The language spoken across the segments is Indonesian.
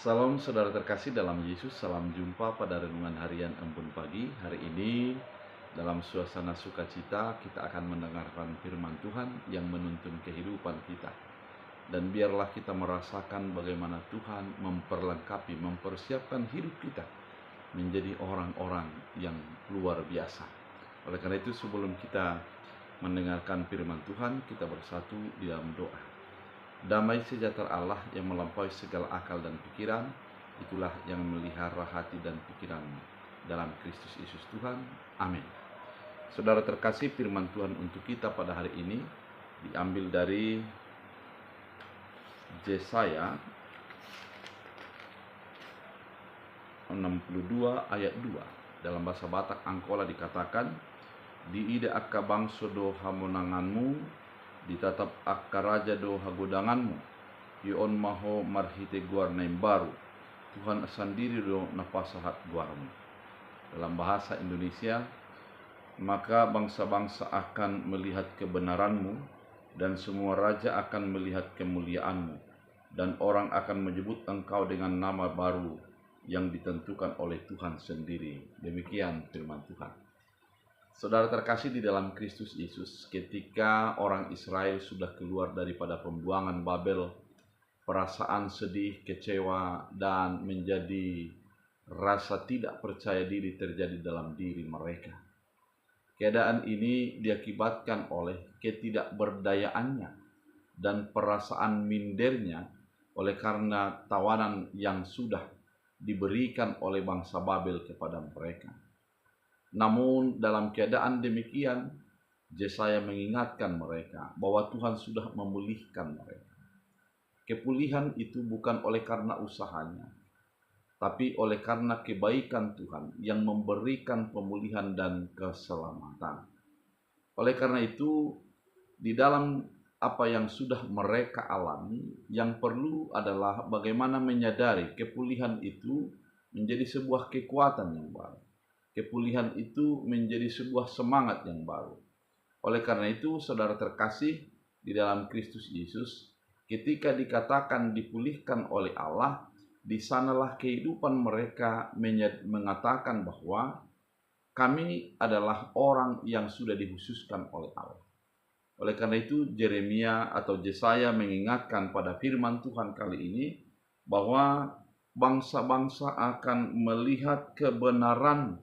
Salam saudara terkasih dalam Yesus, salam jumpa pada renungan harian Embun Pagi. Hari ini dalam suasana sukacita kita akan mendengarkan firman Tuhan yang menuntun kehidupan kita. Dan biarlah kita merasakan bagaimana Tuhan memperlengkapi, mempersiapkan hidup kita menjadi orang-orang yang luar biasa. Oleh karena itu sebelum kita mendengarkan firman Tuhan, kita bersatu di dalam doa. Damai sejahtera Allah yang melampaui segala akal dan pikiran, itulah yang memelihara hati dan pikiran dalam Kristus Yesus Tuhan. Amin. Saudara terkasih, firman Tuhan untuk kita pada hari ini diambil dari Yesaya 62 ayat 2. Dalam bahasa Batak Angkola dikatakan, di ida akka bangso do hamonanganmu, ditatap akka raja do hagodanganmu, yon maho marhite guar naim baru, Tuhan sendiri do napasahat guarmu. Dalam bahasa Indonesia, maka bangsa-bangsa akan melihat kebenaranmu, dan semua raja akan melihat kemuliaanmu, dan orang akan menyebut engkau dengan nama baru yang ditentukan oleh Tuhan sendiri. Demikian firman Tuhan. Saudara terkasih di dalam Kristus Yesus, ketika orang Israel sudah keluar daripada pembuangan Babel, perasaan sedih, kecewa, dan menjadi rasa tidak percaya diri terjadi dalam diri mereka. Keadaan ini diakibatkan oleh ketidakberdayaannya dan perasaan mindernya oleh karena tawanan yang sudah diberikan oleh bangsa Babel kepada mereka. Namun dalam keadaan demikian, Yesaya mengingatkan mereka bahwa Tuhan sudah memulihkan mereka. Kepulihan itu bukan oleh karena usahanya, tapi oleh karena kebaikan Tuhan yang memberikan pemulihan dan keselamatan. Oleh karena itu, di dalam apa yang sudah mereka alami, yang perlu adalah bagaimana menyadari kepulihan itu menjadi sebuah kekuatan yang baru. Kepulihan itu menjadi sebuah semangat yang baru. Oleh karena itu, saudara terkasih di dalam Kristus Yesus, ketika dikatakan dipulihkan oleh Allah, di sanalah kehidupan mereka mengatakan bahwa kami adalah orang yang sudah dikhususkan oleh Allah. Oleh karena itu, Yeremia atau Yesaya mengingatkan pada firman Tuhan kali ini bahwa bangsa-bangsa akan melihat kebenaran.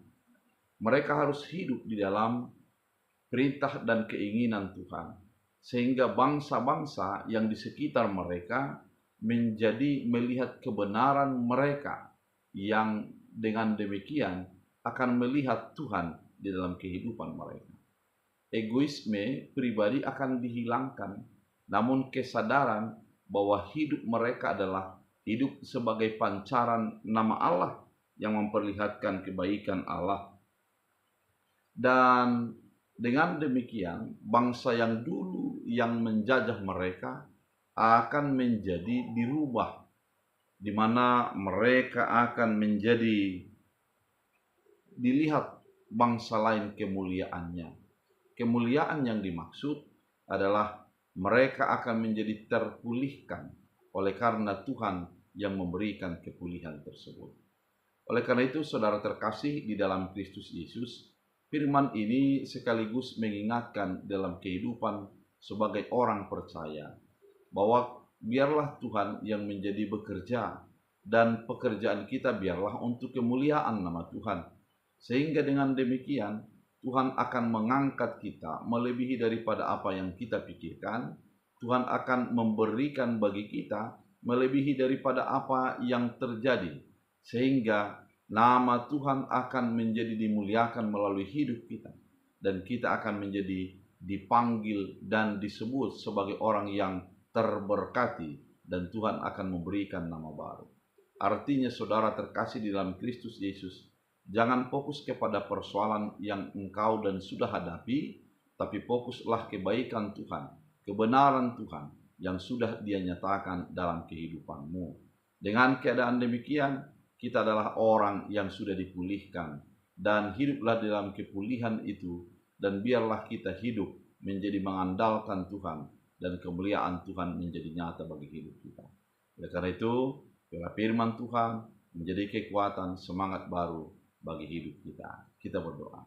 Mereka harus hidup di dalam perintah dan keinginan Tuhan, sehingga bangsa-bangsa yang di sekitar mereka menjadi melihat kebenaran mereka, yang dengan demikian akan melihat Tuhan di dalam kehidupan mereka. Egoisme pribadi akan dihilangkan, namun kesadaran bahwa hidup mereka adalah hidup sebagai pancaran nama Allah yang memperlihatkan kebaikan Allah. Dan dengan demikian, bangsa yang dulu yang menjajah mereka akan menjadi dirubah, di mana mereka akan menjadi dilihat bangsa lain kemuliaannya. Kemuliaan yang dimaksud adalah mereka akan menjadi terpulihkan oleh karena Tuhan yang memberikan kepulihan tersebut. Oleh karena itu, saudara terkasih di dalam Kristus Yesus, firman ini sekaligus mengingatkan dalam kehidupan sebagai orang percaya bahwa biarlah Tuhan yang menjadi bekerja, dan pekerjaan kita biarlah untuk kemuliaan nama Tuhan. Sehingga dengan demikian Tuhan akan mengangkat kita melebihi daripada apa yang kita pikirkan. Tuhan akan memberikan bagi kita melebihi daripada apa yang terjadi, sehingga nama Tuhan akan menjadi dimuliakan melalui hidup kita, dan kita akan menjadi dipanggil dan disebut sebagai orang yang terberkati, dan Tuhan akan memberikan nama baru. Artinya, saudara terkasih di dalam Kristus Yesus, jangan fokus kepada persoalan yang engkau dan sudah hadapi, tapi fokuslah kebaikan Tuhan, kebenaran Tuhan yang sudah Dia nyatakan dalam kehidupanmu. Dengan keadaan demikian, kita adalah orang yang sudah dipulihkan, dan hiduplah dalam kepulihan itu, dan biarlah kita hidup menjadi mengandalkan Tuhan, dan kemuliaan Tuhan menjadi nyata bagi hidup kita. Oleh karena itu, Biarlah firman Tuhan menjadi kekuatan, semangat baru bagi hidup kita. Kita berdoa.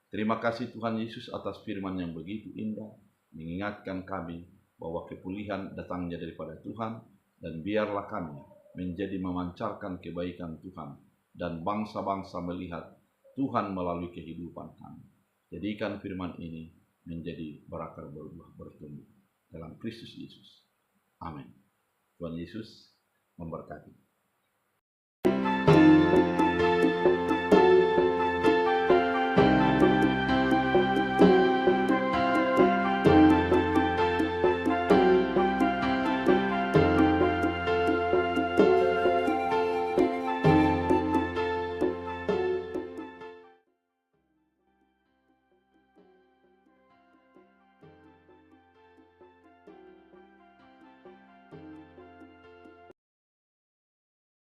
Terima kasih Tuhan Yesus atas firman yang begitu indah, mengingatkan kami bahwa kepulihan datangnya daripada Tuhan, dan biarlah kami menjadi memancarkan kebaikan Tuhan, dan bangsa-bangsa melihat Tuhan melalui kehidupan kami. Jadikan firman ini menjadi berakar berbuah bertumbuh dalam Kristus Yesus. Amin. Tuhan Yesus memberkati.